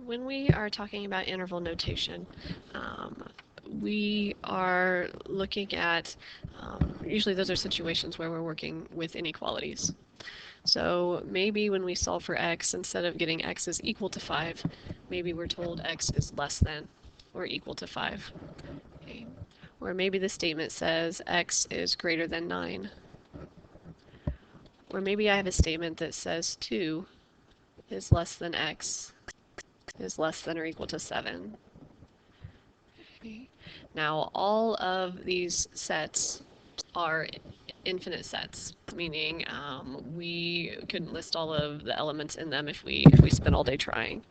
When we are talking about interval notation, we are looking at, usually those are situations where we're working with inequalities. So maybe when we solve for x, instead of getting x is equal to 5, maybe we're told x is less than or equal to 5. Okay. Or maybe the statement says x is greater than 9. Or maybe I have a statement that says 2 is less than x is less than or equal to 7. Okay. Now, all of these sets are infinite sets, meaning we couldn't list all of the elements in them if we spent all day trying.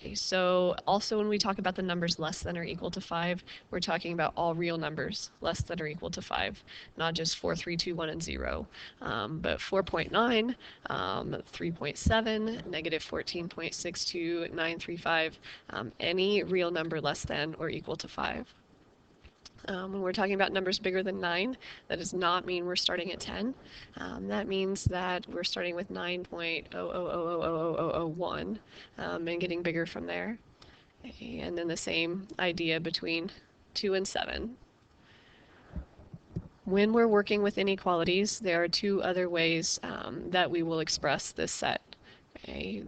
Okay, so also when we talk about the numbers less than or equal to 5, we're talking about all real numbers less than or equal to 5, not just 4, 3, 2, 1, and 0, but 4.9, 3.7, negative 14.62, 935, any real number less than or equal to 5. When we're talking about numbers bigger than 9, that does not mean we're starting at 10. That means that we're starting with 9.000000001 and getting bigger from there. Okay, and then the same idea between 2 and 7. When we're working with inequalities, there are two other ways that we will express this set. Okay,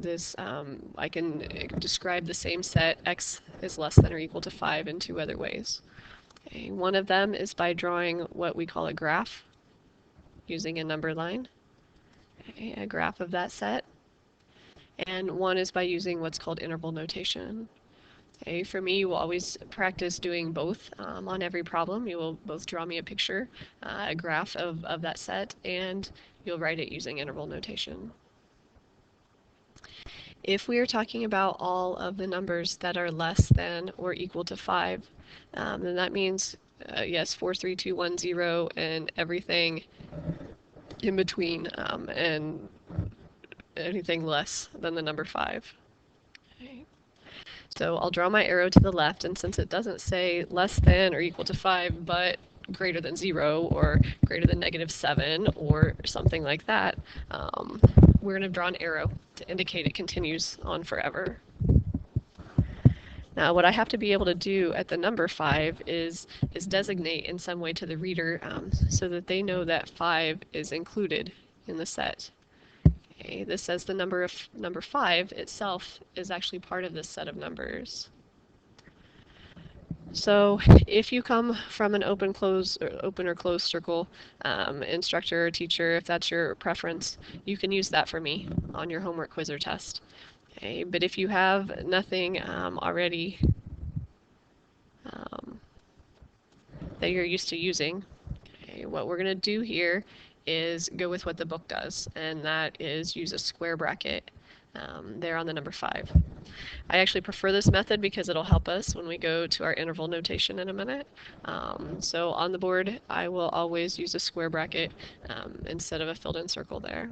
I can describe the same set, x is less than or equal to 5, in two other ways. Okay, one of them is by drawing what we call a graph using a number line, okay, a graph of that set. And one is by using what's called interval notation. Okay, for me, you will always practice doing both on every problem. You will both draw me a picture, a graph of that set, and you'll write it using interval notation. If we are talking about all of the numbers that are less than or equal to 5, then that means, yes, 4, 3, 2, 1, 0, and everything in between, and anything less than the number 5. Okay. So I'll draw my arrow to the left, and since it doesn't say less than or equal to 5, but greater than 0 or greater than negative 7 or something like that, we're going to draw an arrow to indicate it continues on forever. Now, what I have to be able to do at the number 5 is designate in some way to the reader so that they know that 5 is included in the set. Okay, this says the number 5 itself is actually part of this set of numbers. So if you come from an open or closed circle instructor or teacher, if that's your preference, you can use that for me on your homework quiz or test. Okay, but if you have nothing already that you're used to using, okay, what we're going to do here is go with what the book does, and that is use a square bracket there on the number 5. I actually prefer this method because it'll help us when we go to our interval notation in a minute. So on the board, I will always use a square bracket instead of a filled-in circle there.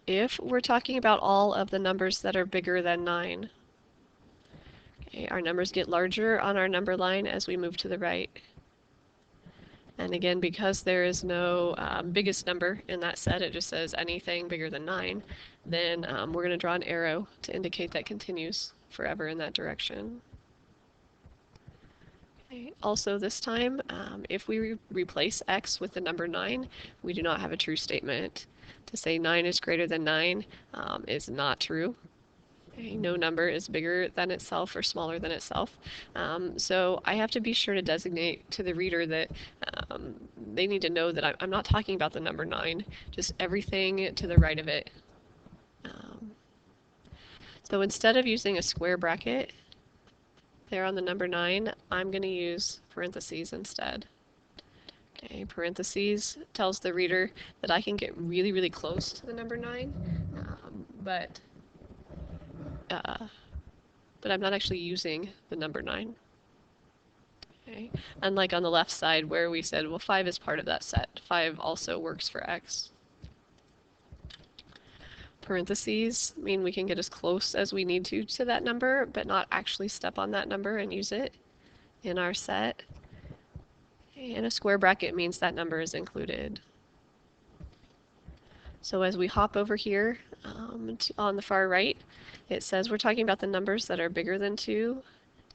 If we're talking about all of the numbers that are bigger than 9, okay, our numbers get larger on our number line as we move to the right. And again, because there is no biggest number in that set, it just says anything bigger than 9, then we're going to draw an arrow to indicate that continues forever in that direction. Okay. Also this time, if we replace x with the number 9, we do not have a true statement. To say 9 is greater than 9 is not true. Okay, no number is bigger than itself or smaller than itself. So I have to be sure to designate to the reader that they need to know that I'm not talking about the number 9, just everything to the right of it. So instead of using a square bracket there on the number 9, I'm going to use parentheses instead. Okay, parentheses tells the reader that I can get really, really close to the number 9, but I'm not actually using the number 9. Okay. Unlike on the left side where we said, well, 5 is part of that set. 5 also works for x. Parentheses mean we can get as close as we need to that number, but not actually step on that number and use it in our set. And a square bracket means that number is included. So as we hop over here On the far right, it says we're talking about the numbers that are bigger than 2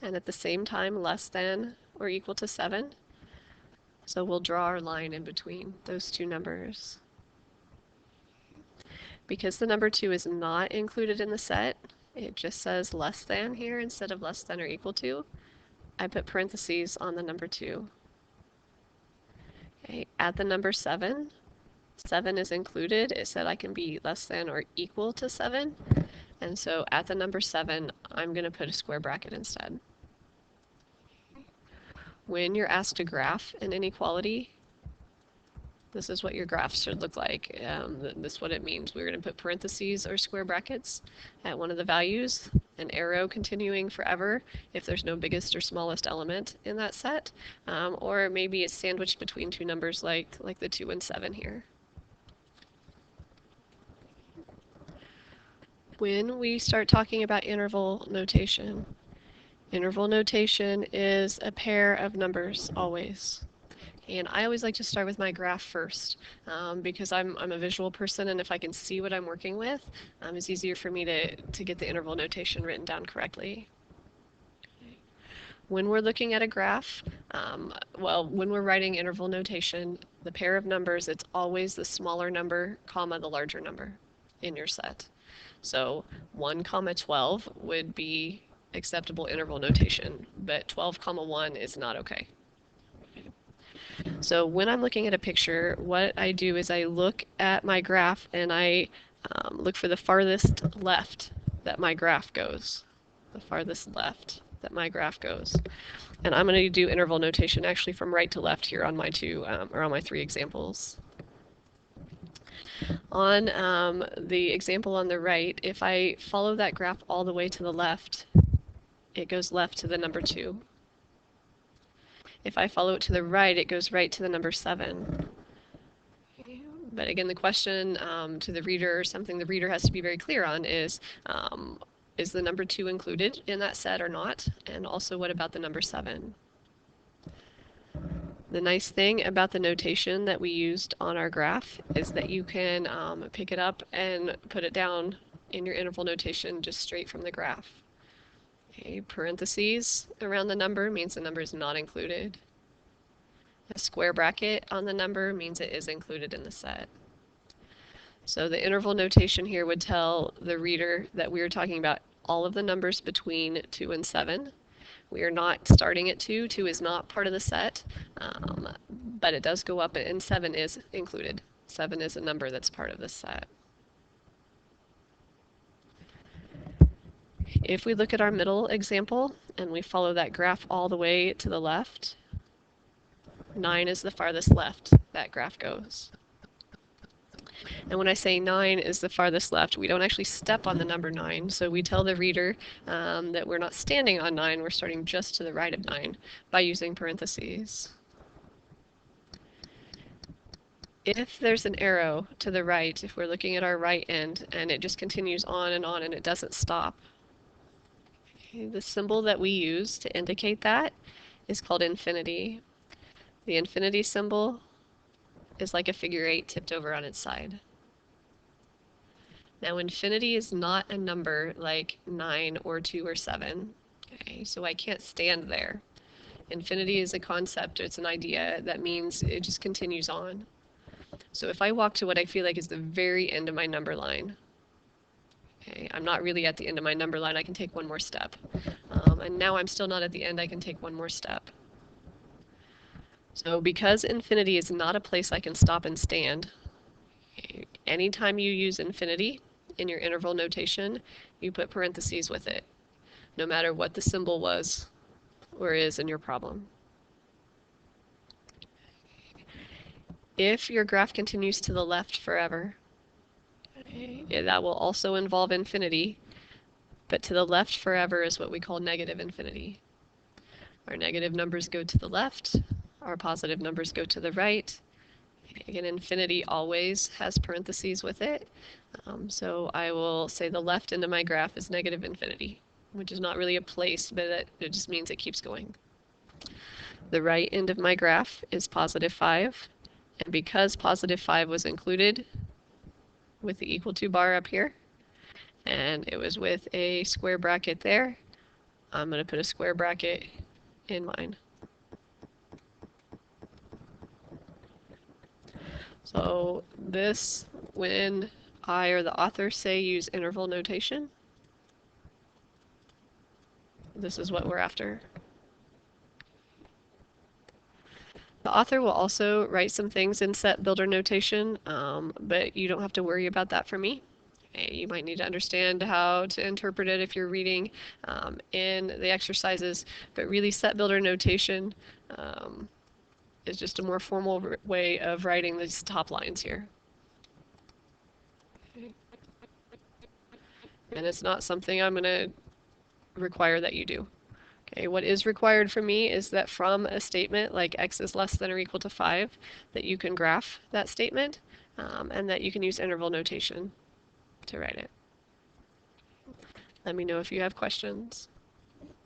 and at the same time less than or equal to 7. So we'll draw our line in between those two numbers. Because the number 2 is not included in the set, it just says less than here instead of less than or equal to. I put parentheses on the number 2. Okay, at the number 7, 7 is included. It said I can be less than or equal to 7. And so at the number 7, I'm going to put a square bracket instead. When you're asked to graph an inequality, this is what your graph should look like. This is what it means. We're going to put parentheses or square brackets at one of the values, an arrow continuing forever if there's no biggest or smallest element in that set, or maybe it's sandwiched between two numbers like the 2 and 7 here. When we start talking about interval notation is a pair of numbers always. And I always like to start with my graph first because I'm a visual person, and if I can see what I'm working with, it's easier for me to get the interval notation written down correctly. When we're looking at a graph, when we're writing interval notation, the pair of numbers, it's always the smaller number, comma, the larger number in your set. So 1, 12 would be acceptable interval notation, but 12, 1 is not okay. So when I'm looking at a picture, what I do is I look at my graph and I look for the farthest left that my graph goes. The farthest left that my graph goes. And I'm going to do interval notation actually from right to left here on my on my 3 examples. On the example on the right, if I follow that graph all the way to the left, it goes left to the number 2. If I follow it to the right, it goes right to the number 7. But again, the question to the reader, or something the reader has to be very clear on, is the number 2 included in that set or not? And also, what about the number 7? The nice thing about the notation that we used on our graph is that you can pick it up and put it down in your interval notation just straight from the graph. Okay, parentheses around the number means the number is not included. A square bracket on the number means it is included in the set. So the interval notation here would tell the reader that we are talking about all of the numbers between 2 and 7. We are not starting at 2. 2 is not part of the set, but it does go up, and 7 is included. 7 is a number that's part of the set. If we look at our middle example and we follow that graph all the way to the left, 9 is the farthest left that graph goes. And when I say 9 is the farthest left, we don't actually step on the number 9. So we tell the reader that we're not standing on 9, we're starting just to the right of 9 by using parentheses. If there's an arrow to the right, if we're looking at our right end and it just continues on and it doesn't stop, the symbol that we use to indicate that is called infinity. The infinity symbol is like a figure 8 tipped over on its side. Now infinity is not a number like 9 or 2 or 7, okay? So I can't stand there. Infinity is a concept, it's an idea that means it just continues on. So if I walk to what I feel like is the very end of my number line, okay, I'm not really at the end of my number line, I can take one more step. And now I'm still not at the end, I can take one more step. So because infinity is not a place I can stop and stand, anytime you use infinity in your interval notation, you put parentheses with it, no matter what the symbol was or is in your problem. If your graph continues to the left forever, that will also involve infinity, but to the left forever is what we call negative infinity. Our negative numbers go to the left, our positive numbers go to the right. Again, infinity always has parentheses with it. So I will say the left end of my graph is negative infinity, which is not really a place, but it just means it keeps going. The right end of my graph is positive 5. And because positive 5 was included with the equal to bar up here, and it was with a square bracket there. I'm going to put a square bracket in mine. So this, when I or the author say use interval notation, this is what we're after. The author will also write some things in set builder notation, but you don't have to worry about that for me. You might need to understand how to interpret it if you're reading in the exercises, but really set builder notation is just a more formal way of writing these top lines here. Okay. And it's not something I'm going to require that you do. Okay, what is required from me is that from a statement like x is less than or equal to 5, that you can graph that statement and that you can use interval notation to write it. Let me know if you have questions.